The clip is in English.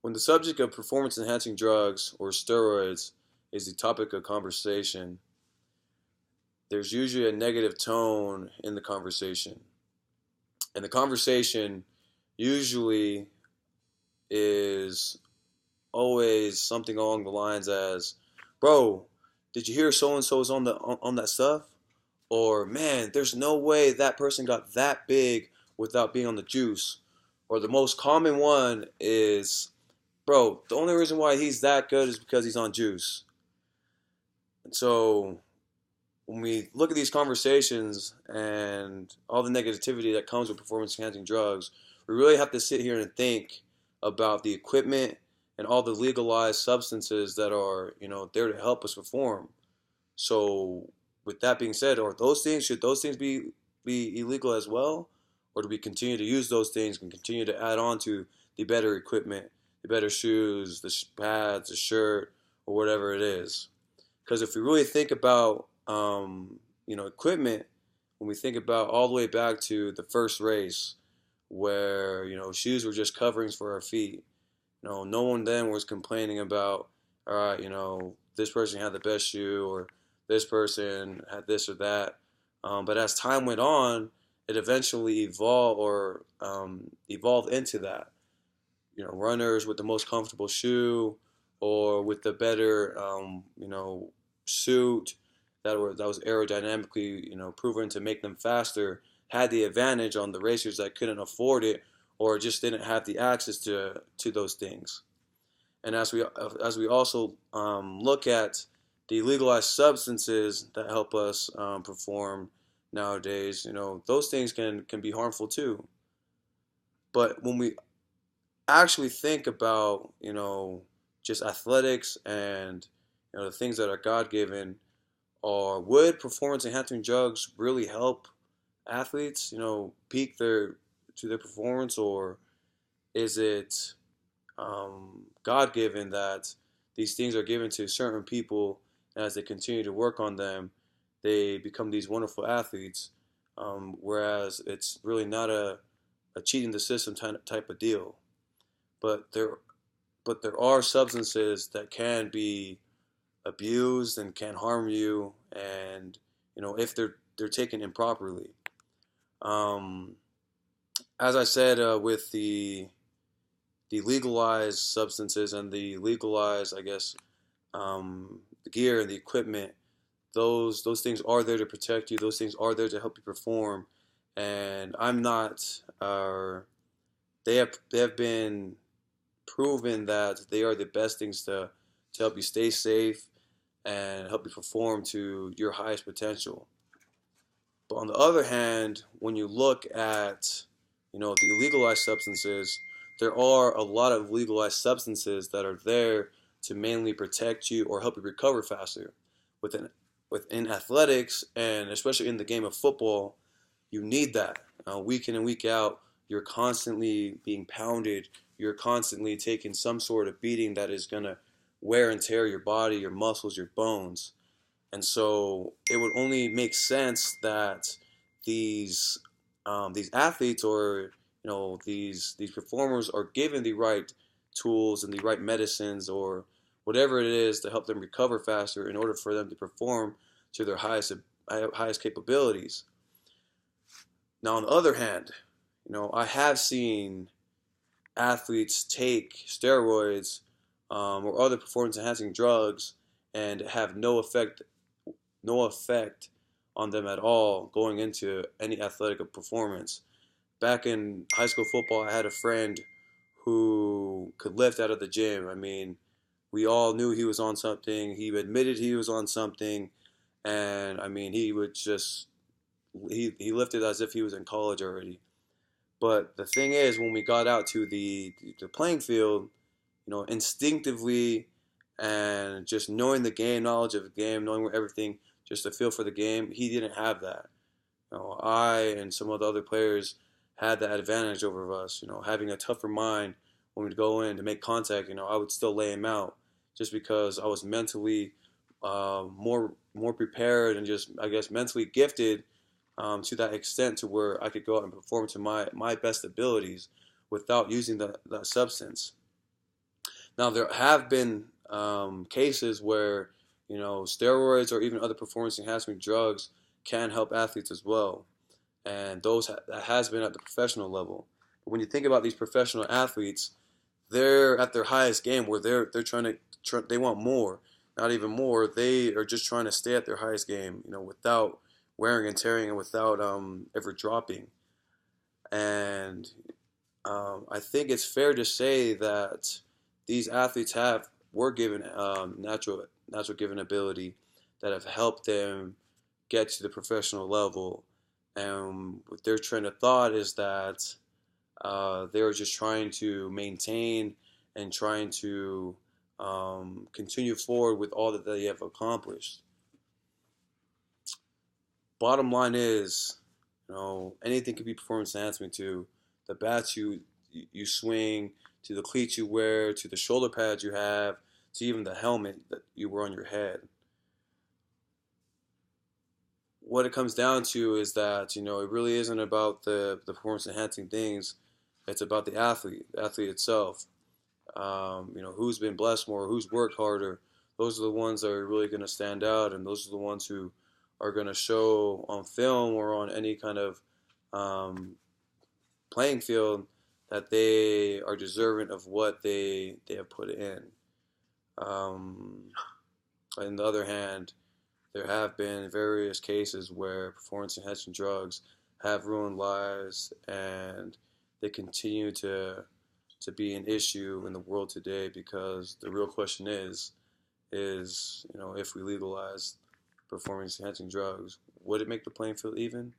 When the subject of performance enhancing drugs or steroids is the topic of conversation, there's usually a negative tone in the conversation. And the conversation usually is always something along the lines as, "Bro, did you hear so and so's on that stuff?" Or, "Man, there's no way that person got that big without being on the juice." Or the most common one is, "Bro, the only reason why he's that good is because he's on juice." And so when we look at these conversations and all the negativity that comes with performance enhancing drugs, we really have to sit here and think about the equipment and all the legalized substances that are, there to help us perform. So with that being said, should those things be illegal as well? Or do we continue to use those things and continue to add on to the better equipment, the better shoes, the pads, the shirt, or whatever it is? Because if we really think about, equipment, when we think about all the way back to the first race, where shoes were just coverings for our feet. No one then was complaining about, all right, this person had the best shoe or this person had this or that. But as time went on, it eventually evolved into that. Runners with the most comfortable shoe or with the better, suit that was aerodynamically, proven to make them faster, had the advantage on the racers that couldn't afford it or just didn't have the access to those things. And as we also look at the legalized substances that help us perform nowadays, those things can be harmful too. But when we actually think about, just athletics and the things that are God given, or would performance enhancing drugs really help athletes, peak their performance, or is it God given that these things are given to certain people, and as they continue to work on them, they become these wonderful athletes, whereas it's really not a cheating the system type of deal. But there are substances that can be abused and can harm you, and if they're taken improperly. Um, as I said, with the legalized substances and the legalized, I guess, the gear and the equipment, those things are there to protect you. Those things are there to help you perform. And I'm not. They have been proven that they are the best things to help you stay safe and help you perform to your highest potential. But on the other hand, when you look at, the legalized substances, there are a lot of legalized substances that are there to mainly protect you or help you recover faster. Within within athletics and especially in the game of football, you need that. Week in and week out, you're constantly being pounded. You're constantly taking some sort of beating that is gonna wear and tear your body, your muscles, your bones. And so it would only make sense that these these athletes or these performers are given the right tools and the right medicines or whatever it is to help them recover faster in order for them to perform to their highest capabilities. Now, on the other hand, I have seen athletes take steroids or other performance enhancing drugs and have no effect on them at all going into any athletic performance. Back in high school football, I had a friend who could lift out of the gym. I mean, we all knew he was on something. He admitted he was on something, and I mean, he lifted as if he was in college already. But the thing is, when we got out to the playing field, instinctively and just knowing the game, knowledge of the game, knowing everything, just a feel for the game, he didn't have that. I and some of the other players had that advantage over us. Having a tougher mind when we'd go in to make contact. I would still lay him out just because I was mentally more prepared and just I guess mentally gifted to that extent to where I could go out and perform to my best abilities without using that substance. Now there have been cases where steroids or even other performance enhancing drugs can help athletes as well, and that has been at the professional level. But when you think about these professional athletes, they're at their highest game where they're they want more, not even more. They are just trying to stay at their highest game, without wearing and tearing and without ever dropping. And I think it's fair to say that these athletes were given natural given ability that have helped them get to the professional level. And what their trend of thought is that they're just trying to maintain and trying to continue forward with all that they have accomplished. Bottom line is, anything can be performance enhancement to the bats you swing, to the cleats you wear, to the shoulder pads you have, to even the helmet that you wear on your head. What it comes down to is that it really isn't about the performance enhancing things. It's about the athlete itself. Who's been blessed more, who's worked harder. Those are the ones that are really going to stand out, and those are the ones who are going to show on film or on any kind of playing field that they are deserving of what they have put in. On the other hand, there have been various cases where performance enhancing drugs have ruined lives, and they continue to be an issue in the world today, because the real question is if we legalize performance enhancing drugs, would it make the playing field even?